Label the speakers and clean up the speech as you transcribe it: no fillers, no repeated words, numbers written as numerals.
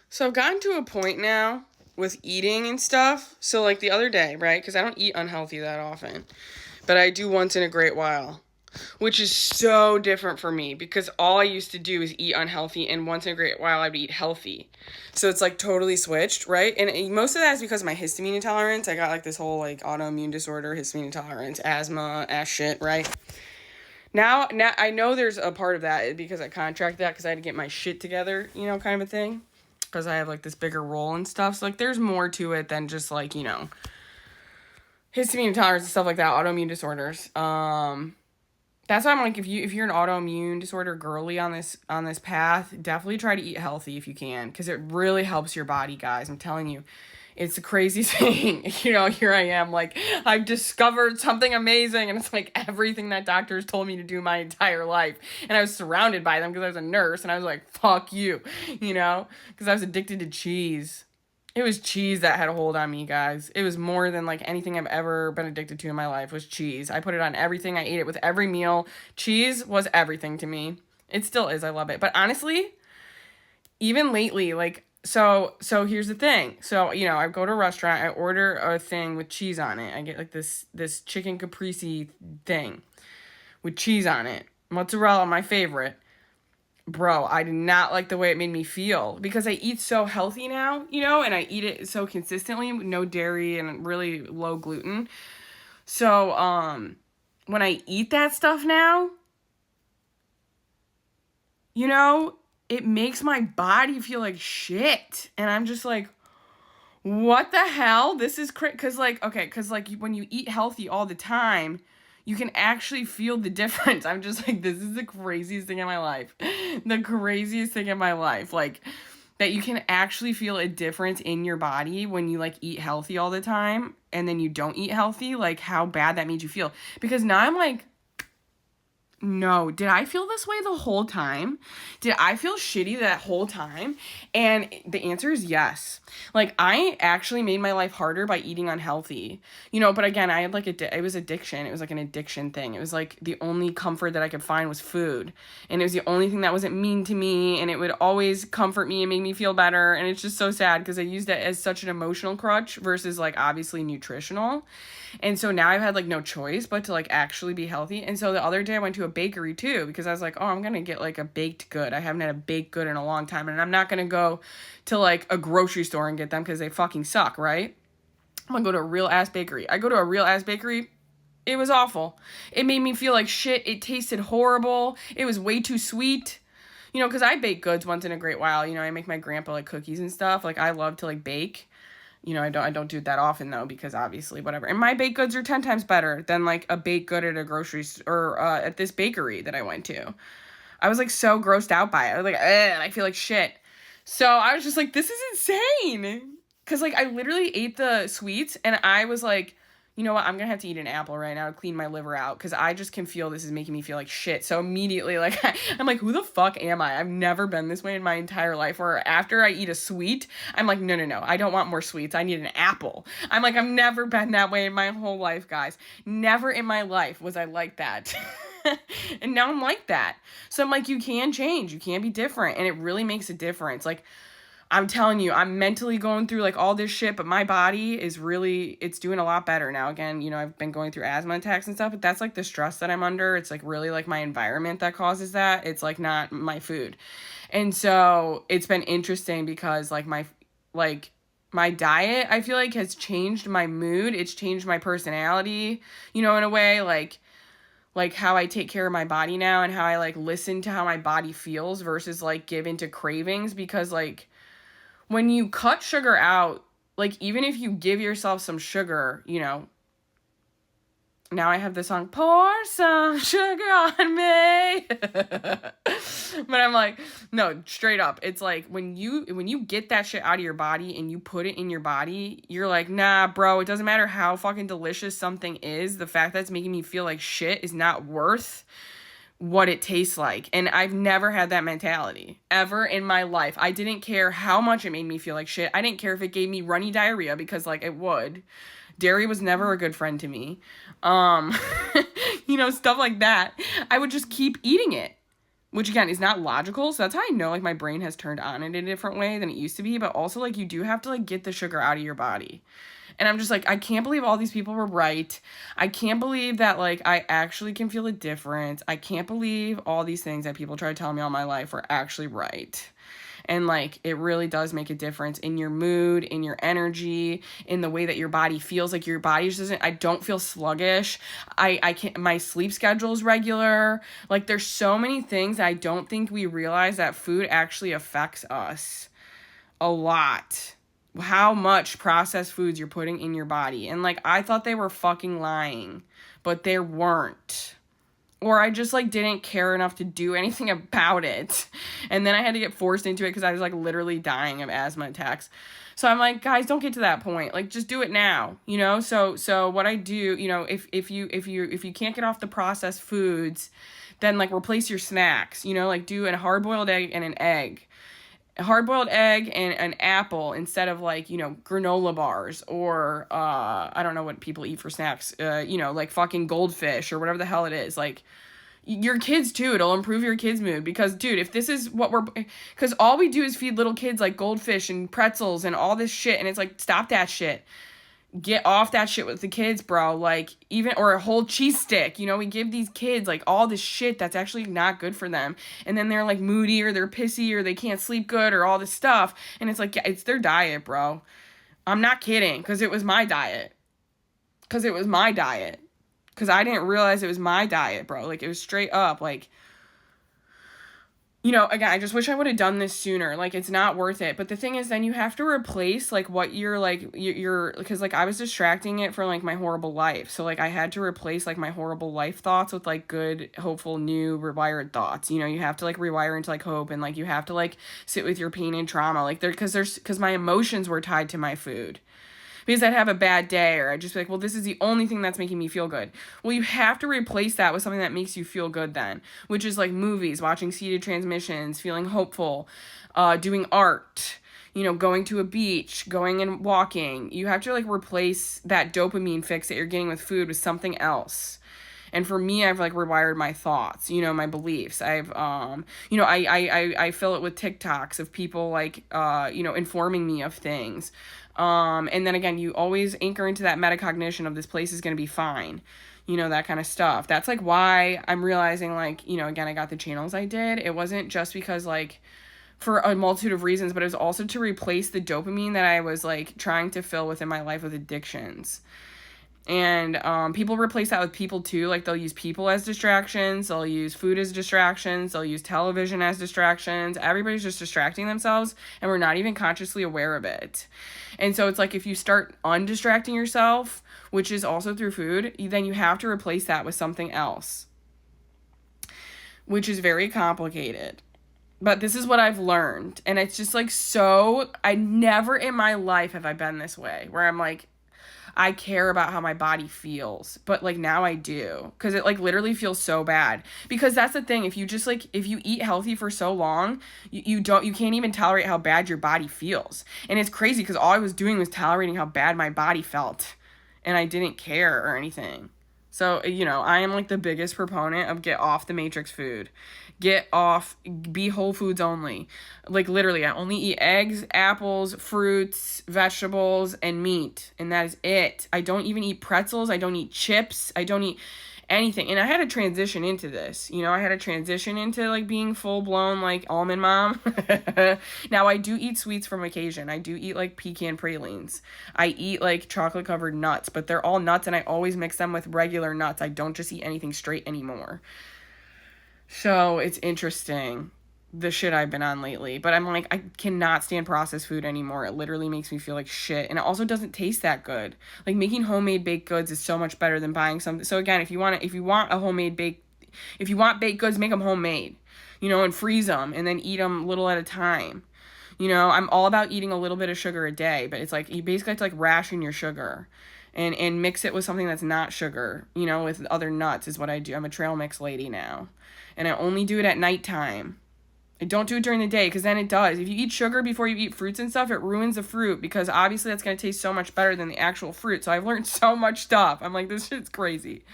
Speaker 1: So I've gotten to a point now with eating and stuff. So like the other day, right? Because I don't eat unhealthy that often, but I do once in a great while, which is so different for me because all I used to do is eat unhealthy, and once in a great while I'd eat healthy. So it's like totally switched, right? And most of that is because of my histamine intolerance. I got like this whole like autoimmune disorder, histamine intolerance, asthma, ass shit, right? Now I know there's a part of that because I contracted that because I had to get my shit together, kind of a thing. Because I have like this bigger role and stuff. So like there's more to it than just like, histamine intolerance and stuff like that, autoimmune disorders. That's why I'm like, if you're an autoimmune disorder girly on this path, definitely try to eat healthy if you can, because it really helps your body, guys. I'm telling you, it's the craziest thing. Here I am, like I've discovered something amazing, and it's like everything that doctors told me to do my entire life, and I was surrounded by them because I was a nurse, and I was like, fuck you, because I was addicted to cheese. It was cheese that had a hold on me, guys. It was more than like anything I've ever been addicted to in my life was cheese. I put it on everything. I ate it with every meal. Cheese was everything to me. It still is. I love it. But honestly, even lately, like so here's the thing. So, I go to a restaurant, I order a thing with cheese on it. I get like this chicken caprese thing with cheese on it. Mozzarella, my favorite. Bro, I did not like the way it made me feel because I eat so healthy now, and I eat it so consistently, no dairy and really low gluten. So, when I eat that stuff now, it makes my body feel like shit. And I'm just like, what the hell? This is crazy. Because when you eat healthy all the time, you can actually feel the difference. I'm just like, this is the craziest thing in my life. The craziest thing in my life. Like, that you can actually feel a difference in your body when you, like, eat healthy all the time and then you don't eat healthy. Like, how bad that made you feel. Because now I'm like, no, did I feel this way the whole time? Did I feel shitty that whole time? And the answer is yes. Like, I actually made my life harder by eating unhealthy. But again, I had like it was addiction. It was like an addiction thing. It was like the only comfort that I could find was food. And it was the only thing that wasn't mean to me, and it would always comfort me and make me feel better. And it's just so sad because I used it as such an emotional crutch versus like obviously nutritional. And so now I've had like no choice but to like actually be healthy. And so the other day I went to a bakery too because I was like, oh, I'm going to get like a baked good. I haven't had a baked good in a long time. And I'm not going to go to like a grocery store and get them because they fucking suck, right? I'm going to go to a real ass bakery. I go to a real ass bakery. It was awful. It made me feel like shit. It tasted horrible. It was way too sweet. Because I bake goods once in a great while. I make my grandpa like cookies and stuff. Like I love to like bake. I don't do it that often though because obviously whatever. And my baked goods are 10 times better than like a baked good at a grocery store or at this bakery that I went to. I was like so grossed out by it. I was like, I feel like shit. So I was just like, this is insane. Cause like I literally ate the sweets and I was like, you know what? I'm gonna have to eat an apple right now to clean my liver out because I just can feel this is making me feel like shit. So immediately, like, I'm like, who the fuck am I? I've never been this way in my entire life. Where after I eat a sweet, I'm like, no, I don't want more sweets. I need an apple. I'm like, I've never been that way in my whole life, guys. Never in my life was I like that. And now I'm like that. So I'm like, you can change. You can be different. And it really makes a difference. Like, I'm telling you, I'm mentally going through like all this shit, but my body is really, it's doing a lot better now. Again, I've been going through asthma attacks and stuff, but that's like the stress that I'm under. It's like really like my environment that causes that. It's like not my food. And so it's been interesting because like my diet, I feel like has changed my mood. It's changed my personality, in a way, like how I take care of my body now and how I like listen to how my body feels versus like give into cravings because like, when you cut sugar out, like, even if you give yourself some sugar, now I have the song, pour some sugar on me. But I'm like, no, straight up. It's like, when you get that shit out of your body and you put it in your body, you're like, nah, bro, it doesn't matter how fucking delicious something is. The fact that it's making me feel like shit is not worth what it tastes like. And I've never had that mentality ever in my life. I didn't care how much it made me feel like shit. I didn't care if it gave me runny diarrhea because like it would. Dairy was never a good friend to me. Stuff like that. I would just keep eating it. which again is not logical. So that's how I know like my brain has turned on in a different way than it used to be. But also like you do have to like get the sugar out of your body. And I'm just like, I can't believe all these people were right. I can't believe that like I actually can feel a difference. I can't believe all these things that people try to tell me all my life were actually right. And like it really does make a difference in your mood, in your energy, in the way that your body feels. Like your body just doesn't, I don't feel sluggish. I can't, my sleep schedule is regular. Like there's so many things I don't think we realize that food actually affects us a lot. How much processed foods you're putting in your body. And like I thought they were fucking lying, but they weren't. Or I just like didn't care enough to do anything about it. And then I had to get forced into it because I was like literally dying of asthma attacks. So I'm like, guys, don't get to that point. Like just do it now, you know? So what I do, you know, if you can't get off the processed foods, then like replace your snacks, you know, like do a hard-boiled egg and an egg. A hard-boiled egg and an apple instead of like, you know, granola bars or I don't know what people eat for snacks, you know, like fucking goldfish or whatever the hell it is. Like your kids too, it'll improve your kids' mood because dude, if this is what because all we do is feed little kids like goldfish and pretzels and all this shit, and it's like, stop that shit. Get off that shit with the kids, bro. Like even, or a whole cheese stick, you know, we give these kids like all this shit that's actually not good for them. And then they're like moody or they're pissy or they can't sleep good or all this stuff. And it's like, yeah, it's their diet, bro. I'm not kidding. Cause it was my diet. Cause I didn't realize it was my diet, bro. Like it was straight up like, you know, again, I just wish I would have done this sooner. Like, it's not worth it. But the thing is, then you have to replace, like, what you're, like, because, like, I was distracting it from, like, my horrible life. So, like, I had to replace, like, my horrible life thoughts with, like, good, hopeful, new, rewired thoughts. You know, you have to, like, rewire into, like, hope. And, like, you have to, like, sit with your pain and trauma. Like, because my emotions were tied to my food. Because I'd have a bad day, or I'd just be like, well, this is the only thing that's making me feel good. Well, you have to replace that with something that makes you feel good then, which is like movies, watching seated transmissions, feeling hopeful, doing art, you know, going to a beach, going and walking. You have to like replace that dopamine fix that you're getting with food with something else. And for me, I've like rewired my thoughts, you know, my beliefs. I've, you know, I fill it with TikToks of people like, you know, informing me of things. And then again, you always anchor into that metacognition of this place is going to be fine, you know, that kind of stuff. That's like why I'm realizing like, you know, again, I got the channels I did. It wasn't just because like for a multitude of reasons, but it was also to replace the dopamine that I was like trying to fill within my life with addictions. And people replace that with people too. Like they'll use people as distractions. They'll use food as distractions. They'll use television as distractions. Everybody's just distracting themselves and we're not even consciously aware of it. And so it's like if you start undistracting yourself, which is also through food, then you have to replace that with something else, which is very complicated. But this is what I've learned. And it's just like so, I never in my life have I been this way where I'm like, I care about how my body feels, but like now I do because it like literally feels so bad. Because that's the thing, if you just like if you eat healthy for so long, you can't even tolerate how bad your body feels. And it's crazy because all I was doing was tolerating how bad my body felt and I didn't care or anything. So, you know, I am like the biggest proponent of get off the matrix food. Get off, be whole foods only. Like literally, I only eat eggs, apples, fruits, vegetables, and meat. And that is it. I don't even eat pretzels. I don't eat chips. I don't eat anything. And I had to transition into this. You know, I had to transition into like being full blown like almond mom. Now I do eat sweets from occasion. I do eat like pecan pralines. I eat like chocolate covered nuts, but they're all nuts and I always mix them with regular nuts. I don't just eat anything straight anymore. So it's interesting, the shit I've been on lately. But I'm like, I cannot stand processed food anymore. It literally makes me feel like shit. And it also doesn't taste that good. Like making homemade baked goods is so much better than buying something. So again, if you want baked goods, make them homemade, you know, and freeze them and then eat them little at a time. You know, I'm all about eating a little bit of sugar a day, but it's like you basically have to like ration your sugar. And mix it with something that's not sugar, you know, with other nuts is what I do. I'm a trail mix lady now. And I only do it at nighttime. I don't do it during the day because then it does. If you eat sugar before you eat fruits and stuff, it ruins the fruit because obviously that's going to taste so much better than the actual fruit. So I've learned so much stuff. I'm like, this shit's crazy.